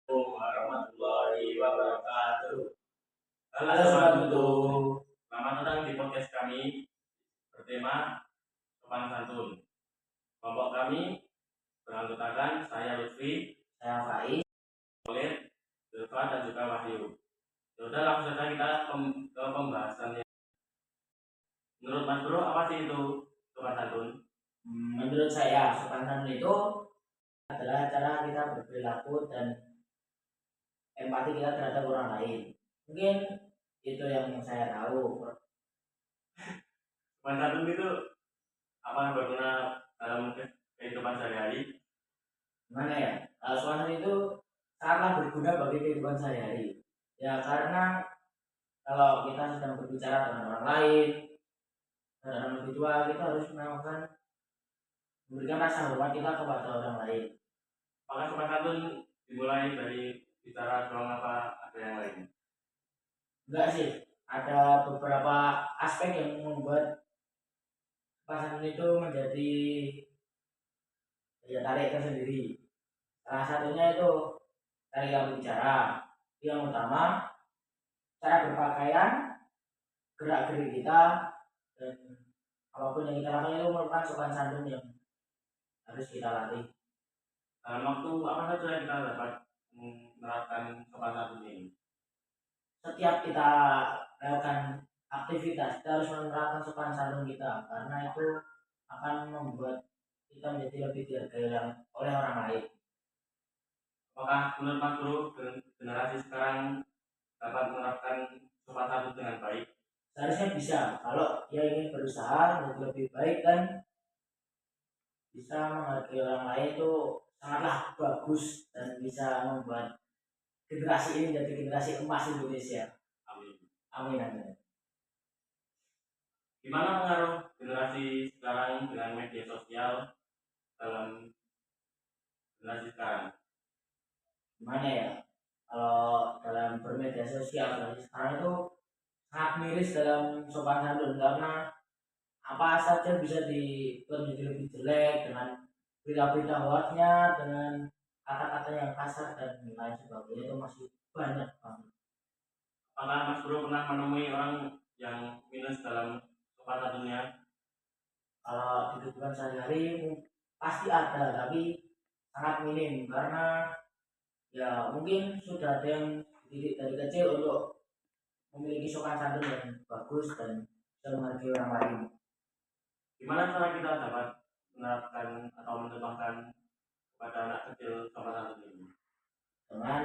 Warahmatullahi wabarakatuh. Halo Halo Sobat Sobat Mutu, Mutu. selamat datang di podcast kami bertema sopan santun. Kelompok kami beranggotakan saya Lutfi, Saya Faiz. Khalid, Zulfa dan juga Wahyu. Sudah langsung saja kita ke pembahasannya. Menurut Mas Bro, apa sih itu sopan santun? Menurut saya, sopan santun itu adalah cara kita berperilaku dan empati kita terhadap orang lain. Mungkin itu yang saya tahu. Sopan santun itu apa yang berguna dalam kehidupan sehari-hari? Gimana ya? Sopan santun itu sangatlah berguna bagi kehidupan sehari-hari. Ya karena kalau kita sedang berbicara dengan orang lain, dalam lebih tua, kita harus memberikan rasa hormat kita kepada orang lain. Apakah sopan santun dimulai dari bicara doang apa ada yang lain? Enggak sih, ada beberapa aspek yang membuat sopan santun itu menjadi daya tarik tersendiri. Salah satunya itu dari yang bicara. Yang utama, cara berpakaian, gerak gerik kita, dan apapun yang kita lakukan itu merupakan sopan santun yang harus kita latih. Dalam waktu apa saja yang kita dapat menerapkan sopan santun ini? Setiap kita melakukan aktivitas, kita harus menerapkan sopan santun kita karena itu akan membuat kita menjadi lebih dihargai oleh orang lain. Apakah menurut Mas Bro generasi sekarang dapat menerapkan sopan santun dengan baik? Seharusnya bisa kalau dia ingin berusaha menjadi lebih baik dan bisa menghargai orang lain itu sangatlah bagus dan bisa membuat generasi ini menjadi generasi emas Indonesia. Amin. Amin amin. Gimana pengaruh generasi sekarang dengan media sosial dalam generasi sekarang? Gimana ya? Kalau dalam bermedia sosial sekarang itu sangat miris dalam sopan santun karena apa saja bisa dibuat menjadi lebih jelek dengan berita-berita hoaxnya, dengan kata-kata yang kasar dan lain sebagainya itu masih banyak banget. Apakah Mas Bro pernah menemui orang yang minus dalam sopan santunnya? Kalau di kehidupan sehari-hari pasti ada, tapi sangat minim karena ya mungkin sudah ada yang dididik dari kecil untuk memiliki sopan santun yang bagus dan bisa menghargai orang lain. Gimana cara kita dapat menerapkan atau mencontohkan kepada anak kecil sopan santun ini? Dengan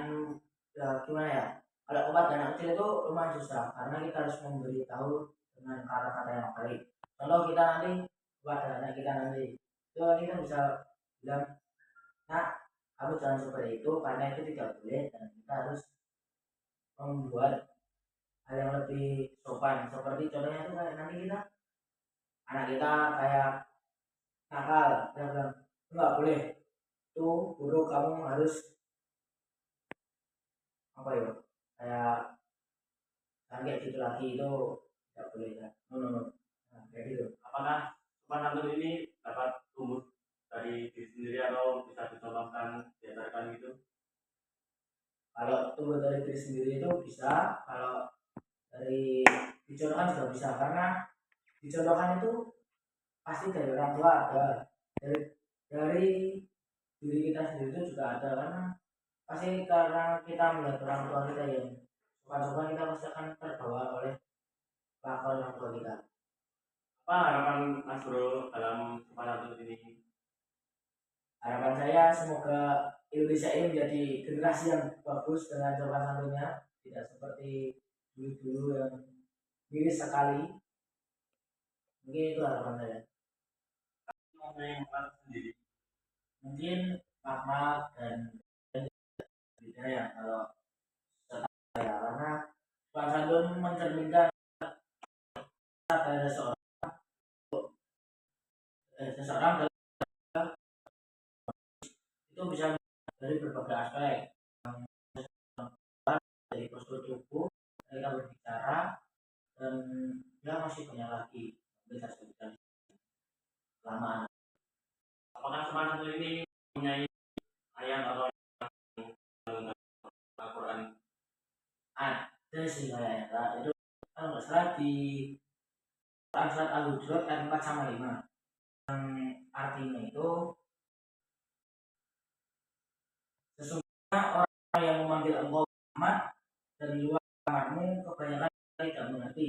ya gimana ya, kalau obat anak kecil itu lumayan susah karena kita harus memberitahu dengan kata-kata yang baik. Contoh kita nanti kepada anak kita nanti itu kita bisa bilang, nah kamu jangan seperti itu karena itu tidak boleh, dan kita harus membuat hal yang lebih sopan. Seperti contohnya itu kayak nanti anak kita kayak nakal, kita bilang enggak boleh, itu buruk, kamu harus apa ya, kayak kan kayak gitu lagi itu tidak boleh ya, no no no, nah, kayak gitu. Apakah sopan santun ini dapat tumbuh dari diri sendiri atau bisa dicontohkan, diajarkan gitu? Kalau tumbuh dari diri sendiri itu bisa, kalau dari dicontohkan juga bisa karena dicontohkan itu pasti dari orang tua ada, dari diri kita sendiri itu juga ada, karena pasti karena kita melihat orang tua kita yang suka-suka, kita pasti akan terbawa oleh kelakuan orang tua kita. Apa harapan Mas Bro dalam sopan santun ini? Harapan saya semoga Indonesia ini menjadi generasi yang bagus dengan sopan santunnya, tidak seperti dulu-dulu yang miris sekali. Mungkin itu harapan saya. Yang sendiri. Mungkin makna dan beda ya kalau saya, karena sopan santun mencerminkan dari seseorang itu bisa dari berbagai aspek, dari postur tubuh, kita berbicara, dan ya masih banyak lagi bisa sebutkan lama. Apakah sopan santun ini mempunyai ayat atau Itu sih kayaknya Kak. Itu kalau nggak salah di Quran surat Al-Hujurat ayat 4 sama 5. Artinya itu sesungguhnya orang yang memanggil engkau Muhammad dan luar kamarmu kebanyakan tidak mengerti.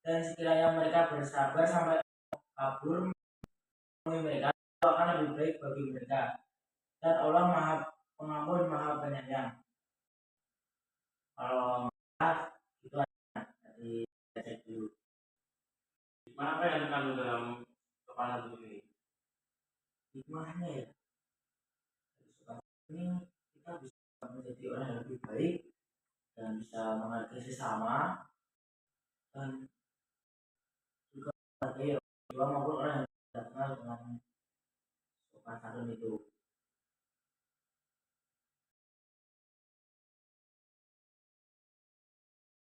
Dan sekiranya mereka bersabar sampai kabur menemui mereka, itu akan lebih baik bagi mereka. Dan Allah Maha Pengampun, Maha Penyayang. Kalau itu dari cek dulu. Hikmah apa yang terkandung dalam kepala buku ini? Hikmahnya ya, dari surat ini kita bisa menjadi orang yang lebih baik dan bisa menghargai sesama dan juga menghargai orang maupun orang yang tidak kenal dengan sopan santun itu.